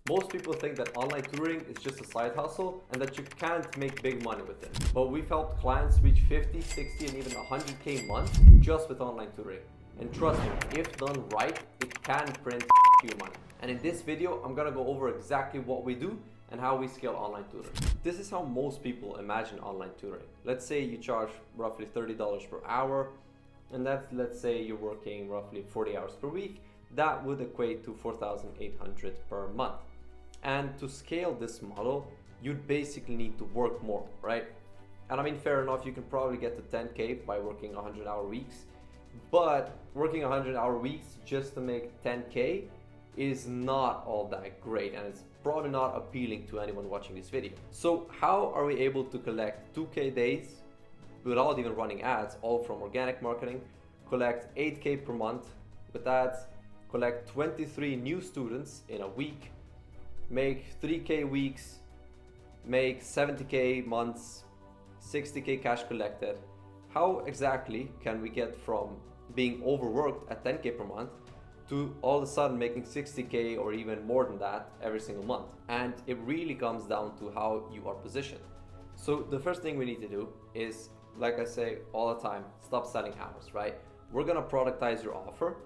Most people think that online tutoring is just a side hustle and that you can't make big money with it. But we've helped clients reach 50, 60 and even 100K a month just with online tutoring. And trust me, if done right, it can print you money. And in this video, I'm gonna go over exactly what we do and how we scale online tutoring. This is how most people imagine online tutoring. Let's say you charge roughly $30 per hour, and let's say you're working roughly 40 hours per week. That would equate to $4,800 per month. And to scale this model, you'd basically need to work more, right? And I mean, fair enough, you can probably get to 10K by working 100-hour weeks, but working 100-hour weeks just to make 10K is not all that great, and it's probably not appealing to anyone watching this video. So how are we able to collect 2K days without even running ads, all from organic marketing, collect 8K per month with ads, collect 23 new students in a week, make 3K weeks, make 70K months, 60K cash collected? How exactly can we get from being overworked at 10K per month to all of a sudden making 60K or even more than that every single month? And it really comes down to how you are positioned. So the first thing we need to do is, like I say all the time, stop selling hours, right? We're gonna productize your offer.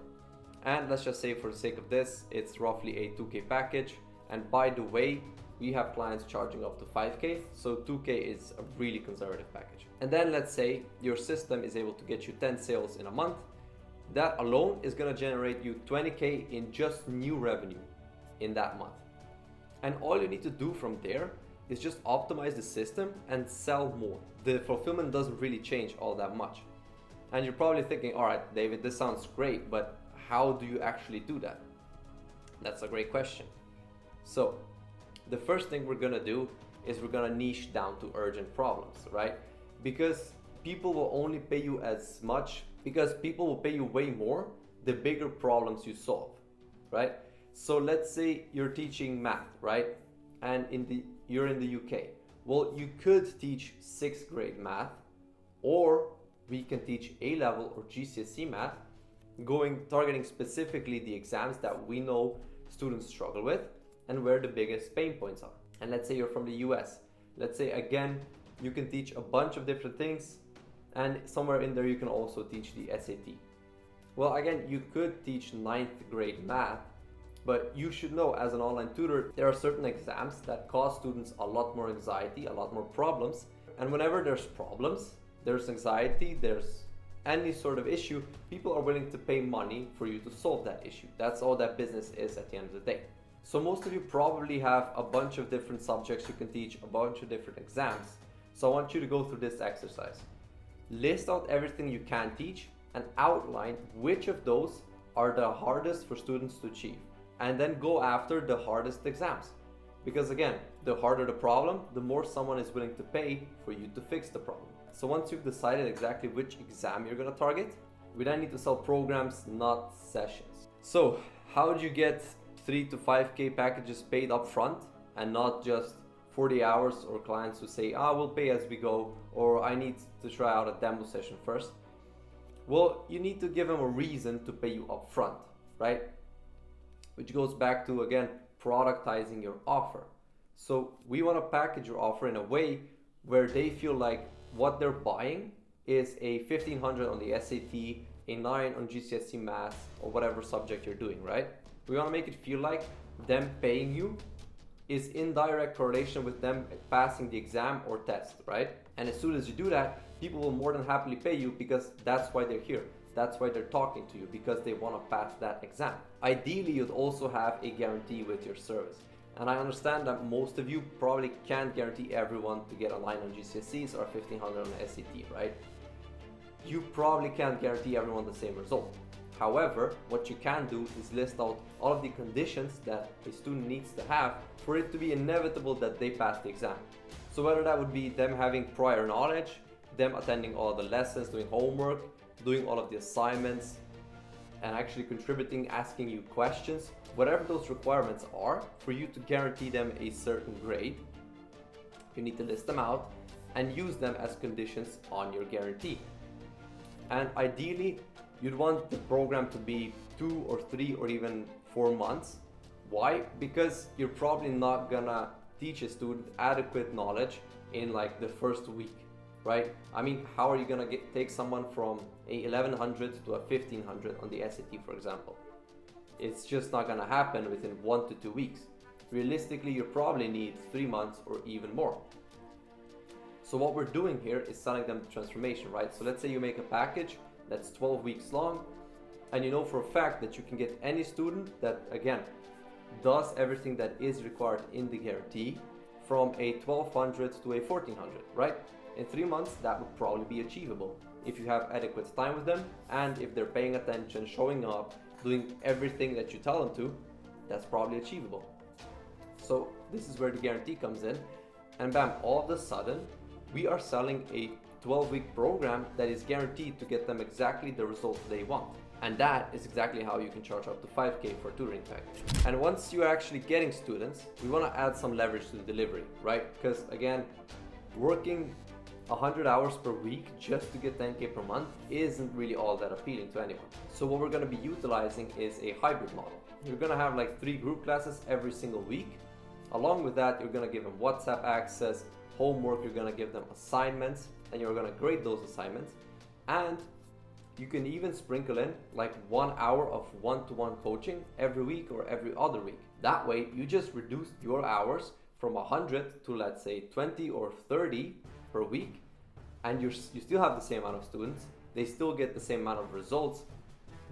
And let's just say for the sake of this, it's roughly a 2K package. And by the way, we have clients charging up to 5K, so 2K is a really conservative package. And then let's say your system is able to get you 10 sales in a month. That alone is gonna generate you 20K in just new revenue in that month. And all you need to do from there is just optimize the system and sell more. The fulfillment doesn't really change all that much. And you're probably thinking, all right, David, this sounds great, but how do you actually do that? That's a great question. So the first thing we're gonna do is we're gonna niche down to urgent problems, right? Because people will only pay you as much, because people will pay you way more the bigger problems you solve, right? So let's say you're teaching math, right? And you're in the UK. Well, you could teach 6th grade math, or we can teach A-level or GCSE math, targeting specifically the exams that we know students struggle with and where the biggest pain points are. And let's say you're from the US. Let's say again, you can teach a bunch of different things, and somewhere in there you can also teach the SAT. Well, again, you could teach 9th grade math, but you should know as an online tutor, there are certain exams that cause students a lot more anxiety, a lot more problems. And whenever there's problems, there's anxiety, there's any sort of issue, people are willing to pay money for you to solve that issue. That's all that business is at the end of the day. So most of you probably have a bunch of different subjects you can teach, a bunch of different exams. So I want you to go through this exercise. List out everything you can teach and outline which of those are the hardest for students to achieve. And then go after the hardest exams. Because again, the harder the problem, the more someone is willing to pay for you to fix the problem. So once you've decided exactly which exam you're gonna target, we then need to sell programs, not sessions. So how do you get 3 to 5K packages paid up front and not just 40 hours or clients who say, we'll pay as we go, or I need to try out a demo session first? Well, you need to give them a reason to pay you up front, right? Which goes back to, again, productizing your offer. So we want to package your offer in a way where they feel like what they're buying is a 1500 on the SAT, a 9 on GCSE math, or whatever subject you're doing, right? We want to make it feel like them paying you is in direct correlation with them passing the exam or test, right? And as soon as you do that, people will more than happily pay you because that's why they're here. That's why they're talking to you, because they want to pass that exam. Ideally, you'd also have a guarantee with your service. And I understand that most of you probably can't guarantee everyone to get a 9 on GCSEs or 1500 on the SAT, right? You probably can't guarantee everyone the same result. However, what you can do is list out all of the conditions that a student needs to have for it to be inevitable that they pass the exam. So whether that would be them having prior knowledge, them attending all the lessons, doing homework, doing all of the assignments, and actually contributing, asking you questions, whatever those requirements are for you to guarantee them a certain grade, you need to list them out and use them as conditions on your guarantee. And ideally, you'd want the program to be 2 or 3 or even 4 months Why? Because you're probably not gonna teach a student adequate knowledge in like the first week, right? I mean, how are you gonna take someone from a 1100 to a 1500 on the SAT, for example? It's just not gonna happen within 1 to 2 weeks. Realistically, you probably need 3 months or even more. So what we're doing here is selling them the transformation, right? So let's say you make a package that's 12 weeks long, and you know for a fact that you can get any student that, again, does everything that is required in the guarantee from a 1200 to a 1400, right? In 3 months, that would probably be achievable if you have adequate time with them, and if they're paying attention, showing up, doing everything that you tell them to, that's probably achievable. So this is where the guarantee comes in, and bam, all of a sudden, we are selling a 12-week program that is guaranteed to get them exactly the results they want. And that is exactly how you can charge up to 5K for a tutoring package. And once you're actually getting students, we want to add some leverage to the delivery, right? Because again, working 100 hours per week just to get 10K per month isn't really all that appealing to anyone. So what we're going to be utilizing is a hybrid model. You're going to have like 3 group classes every single week. Along with that, you're going to give them WhatsApp access, homework, you're going to give them assignments, and you're going to grade those assignments. And you can even sprinkle in like 1 hour of one-to-one coaching every week or every other week. That way, you just reduce your hours from 100 to, let's say, 20 or 30 per week, and you still have the same amount of students. They still get the same amount of results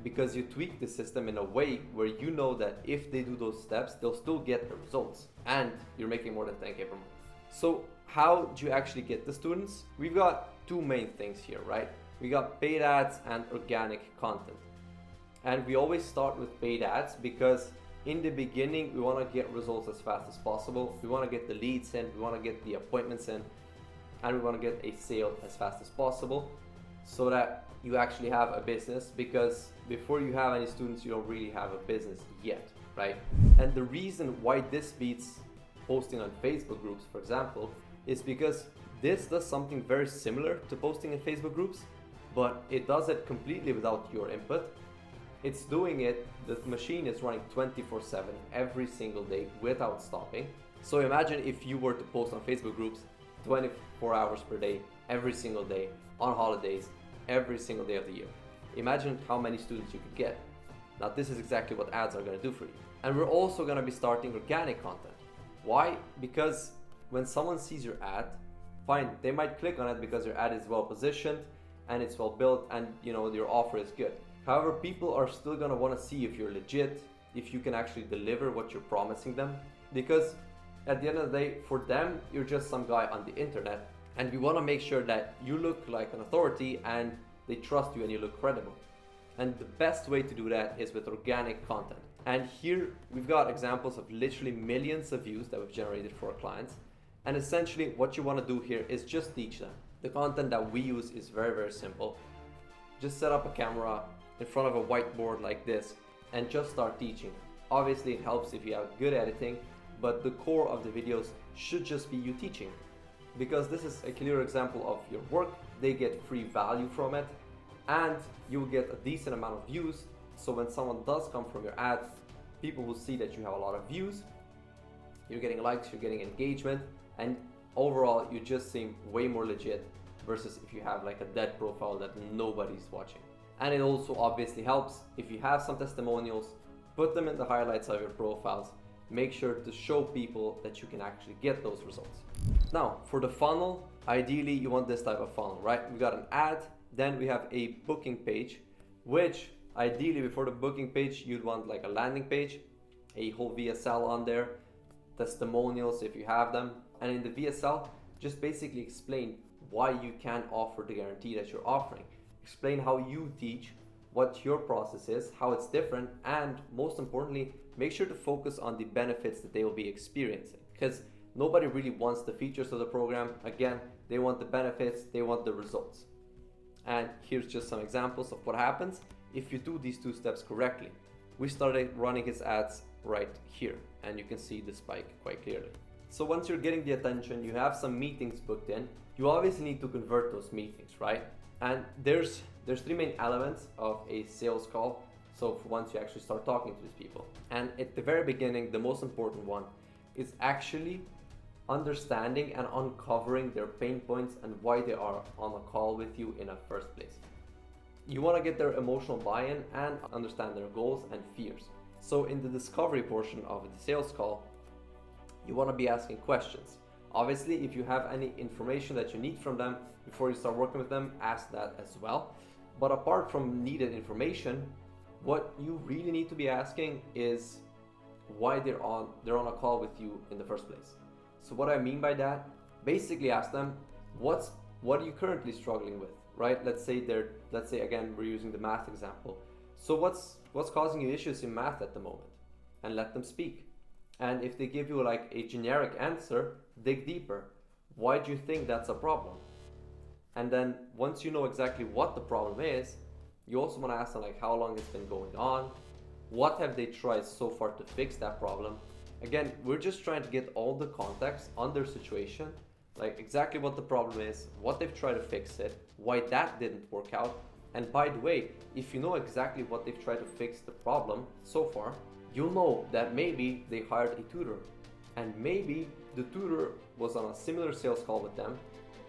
because you tweak the system in a way where you know that if they do those steps, they'll still get the results, and you're making more than 10K per month. So how do you actually get the students? We've got 2 main things here, right? We got paid ads and organic content. And we always start with paid ads because in the beginning, we want to get results as fast as possible. We want to get the leads in, we want to get the appointments in, and we want to get a sale as fast as possible so that you actually have a business, because before you have any students, you don't really have a business yet, right? And the reason why this beats posting on Facebook groups, for example, is because this does something very similar to posting in Facebook groups, but it does it completely without your input. It's doing it, the machine is running 24/7 every single day without stopping. So imagine if you were to post on Facebook groups 24 hours per day, every single day, on holidays, every single day of the year. Imagine how many students you could get. Now this is exactly what ads are going to do for you. And we're also going to be starting organic content. Why? Because when someone sees your ad, fine, they might click on it because your ad is well positioned and it's well built, and you know your offer is good. However, people are still going to want to see if you're legit, if you can actually deliver what you're promising them, because at the end of the day, for them, you're just some guy on the internet, and we want to make sure that you look like an authority and they trust you and you look credible. And the best way to do that is with organic content. And here we've got examples of literally millions of views that we've generated for our clients. And essentially what you want to do here is just teach them. The content that we use is very, very simple. Just set up a camera in front of a whiteboard like this and just start teaching. Obviously it helps if you have good editing, but the core of the videos should just be you teaching, because this is a clear example of your work. They get free value from it, and you will get a decent amount of views. So when someone does come from your ad, people will see that you have a lot of views, you're getting likes, you're getting engagement, and overall you just seem way more legit versus if you have like a dead profile that nobody's watching. And it also obviously helps if you have some testimonials, put them in the highlights of your profiles. Make sure to show people that you can actually get those results. Now, for the funnel, ideally you want this type of funnel, right? We got an ad, then we have a booking page, which ideally before the booking page, you'd want like a landing page, a whole VSL on there, testimonials if you have them. And in the VSL, just basically explain why you can offer the guarantee that you're offering. Explain how you teach, what your process is, how it's different, and most importantly, make sure to focus on the benefits that they will be experiencing, because nobody really wants the features of the program. Again, they want the benefits, they want the results. And here's just some examples of what happens if you do these 2 steps correctly. We started running his ads right here, and you can see the spike quite clearly. So once you're getting the attention, you have some meetings booked in, you obviously need to convert those meetings, right? And there's 3 main elements of a sales call. So for once you actually start talking to these people. And at the very beginning, the most important one is actually understanding and uncovering their pain points and why they are on a call with you in the first place. You want to get their emotional buy-in and understand their goals and fears. So in the discovery portion of the sales call, you want to be asking questions. Obviously, if you have any information that you need from them before you start working with them, ask that as well. But apart from needed information, what you really need to be asking is why they're on a call with you in the first place. So what I mean by that, basically ask them, what are you currently struggling with, right? Let's say again, we're using the math example. So what's causing you issues in math at the moment? And let them speak. And if they give you like a generic answer, dig deeper. Why do you think that's a problem? And then once you know exactly what the problem is, you also want to ask them like how long it's been going on, what have they tried so far to fix that problem. Again, we're just trying to get all the context on their situation, like exactly what the problem is, what they've tried to fix it, why that didn't work out. And by the way, if you know exactly what they've tried to fix the problem so far, you'll know that maybe they hired a tutor, and maybe the tutor was on a similar sales call with them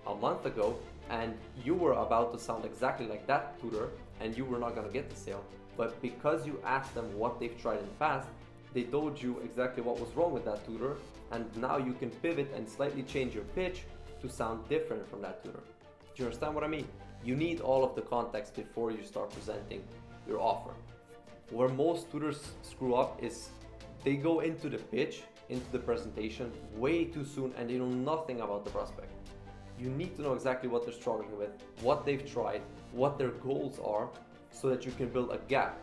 a month ago, and you were about to sound exactly like that tutor, and you were not going to get the sale. But because you asked them what they've tried in the past, they told you exactly what was wrong with that tutor, and now you can pivot and slightly change your pitch to sound different from that tutor. Do you understand what I mean? You need all of the context before you start presenting your offer. Where most tutors screw up is they go into the pitch, into the presentation way too soon, and they know nothing about the prospect. You need to know exactly what they're struggling with, what they've tried, what their goals are, so that you can build a gap.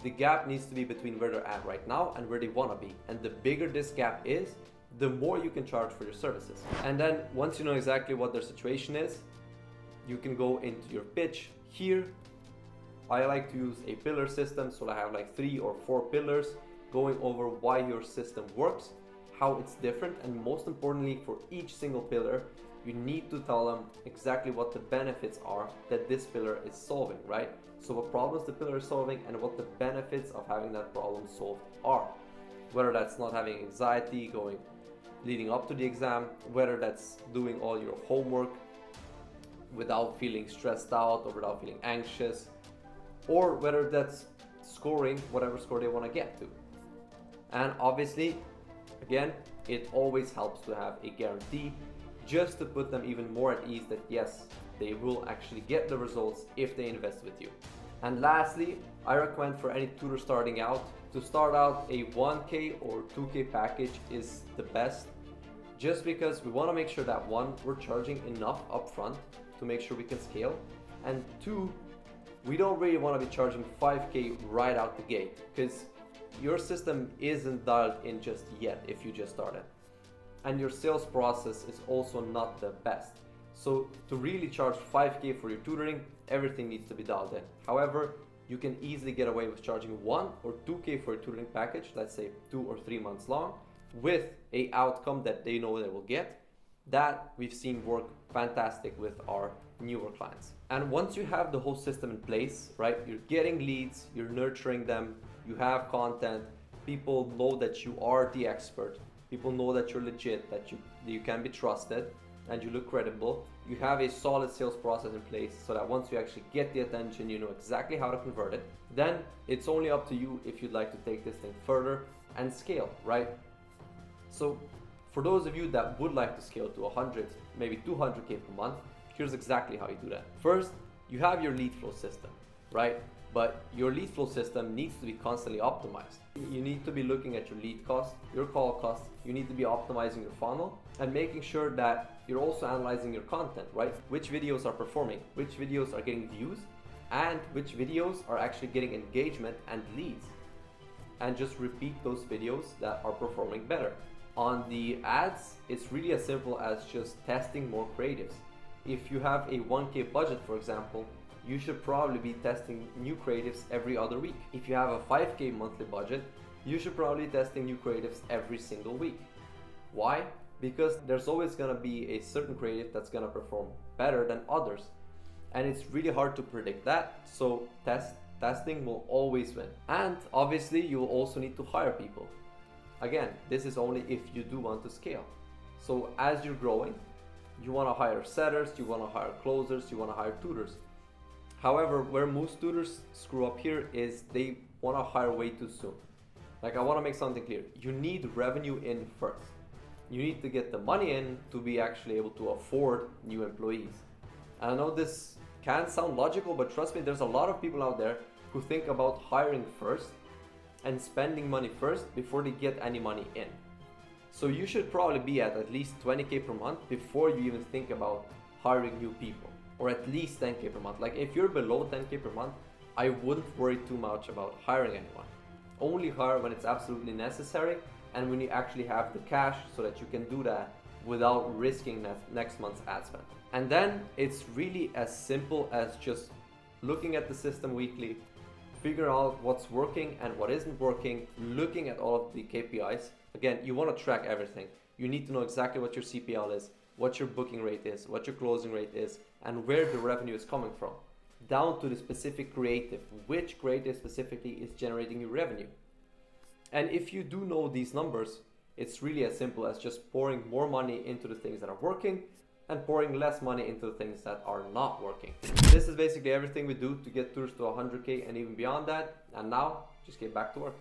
The gap needs to be between where they're at right now and where they want to be. And the bigger this gap is, the more you can charge for your services. And then once you know exactly what their situation is, you can go into your pitch. Here, I like to use a pillar system, so I have like 3 or 4 pillars going over why your system works, how it's different, and most importantly, for each single pillar, you need to tell them exactly what the benefits are that this pillar is solving, right? So what problems the pillar is solving and what the benefits of having that problem solved are. Whether that's not having anxiety leading up to the exam, whether that's doing all your homework without feeling stressed out or without feeling anxious, or whether that's scoring whatever score they want to get to. And obviously, again, it always helps to have a guarantee, just to put them even more at ease that yes, they will actually get the results if they invest with you. And lastly, I recommend for any tutor starting out, to start out a 1K or 2K package is the best, just because we want to make sure that one, we're charging enough upfront to make sure we can scale, and 2, we don't really want to be charging 5K right out the gate, because your system isn't dialed in just yet if you just started. And your sales process is also not the best. So to really charge 5K for your tutoring, everything needs to be dialed in. However, you can easily get away with charging 1 or 2K for a tutoring package, let's say 2 or 3 months long, with a outcome that they know they will get. That we've seen work fantastic with our newer clients. And once you have the whole system in place, right, you're getting leads, you're nurturing them, you have content, people know that you are the expert, people know that you're legit, that you can be trusted, and you look credible. You have a solid sales process in place so that once you actually get the attention, you know exactly how to convert it. Then it's only up to you if you'd like to take this thing further and scale, right? So for those of you that would like to scale to 100, maybe 200K per month, here's exactly how you do that. First, you have your lead flow system, right? But your lead flow system needs to be constantly optimized. You need to be looking at your lead cost, your call cost. You need to be optimizing your funnel and making sure that you're also analyzing your content, right? Which videos are performing, which videos are getting views, and which videos are actually getting engagement and leads. And just repeat those videos that are performing better. On the ads, it's really as simple as just testing more creatives. If you have a 1K budget, for example, you should probably be testing new creatives every other week. If you have a 5K monthly budget, you should probably be testing new creatives every single week. Why? Because there's always gonna be a certain creative that's gonna perform better than others. And it's really hard to predict that, so test testing will always win. And obviously you will also need to hire people. Again, this is only if you do want to scale. So as you're growing, you want to hire setters, you want to hire closers, you want to hire tutors. However, where most tutors screw up here is they want to hire way too soon. Like, I want to make something clear. You need revenue in first. You need to get the money in to be actually able to afford new employees. And I know this can sound logical, but trust me, there's a lot of people out there who think about hiring first and spending money first before they get any money in. So you should probably be at least 20K per month before you even think about hiring new people, or at least 10K per month. Like, if you're below 10K per month, I wouldn't worry too much about hiring anyone. Only hire when it's absolutely necessary and when you actually have the cash so that you can do that without risking next month's ad spend. And then it's really as simple as just looking at the system weekly, figure out what's working and what isn't working, looking at all of the KPIs. Again, you want to track everything. You need to know exactly what your CPL is, what your booking rate is, what your closing rate is, and where the revenue is coming from, down to the specific creative, which creative specifically is generating you revenue. And if you do know these numbers, it's really as simple as just pouring more money into the things that are working and pouring less money into the things that are not working. This is basically everything we do to get tours to 100K and even beyond that. And now, just get back to work.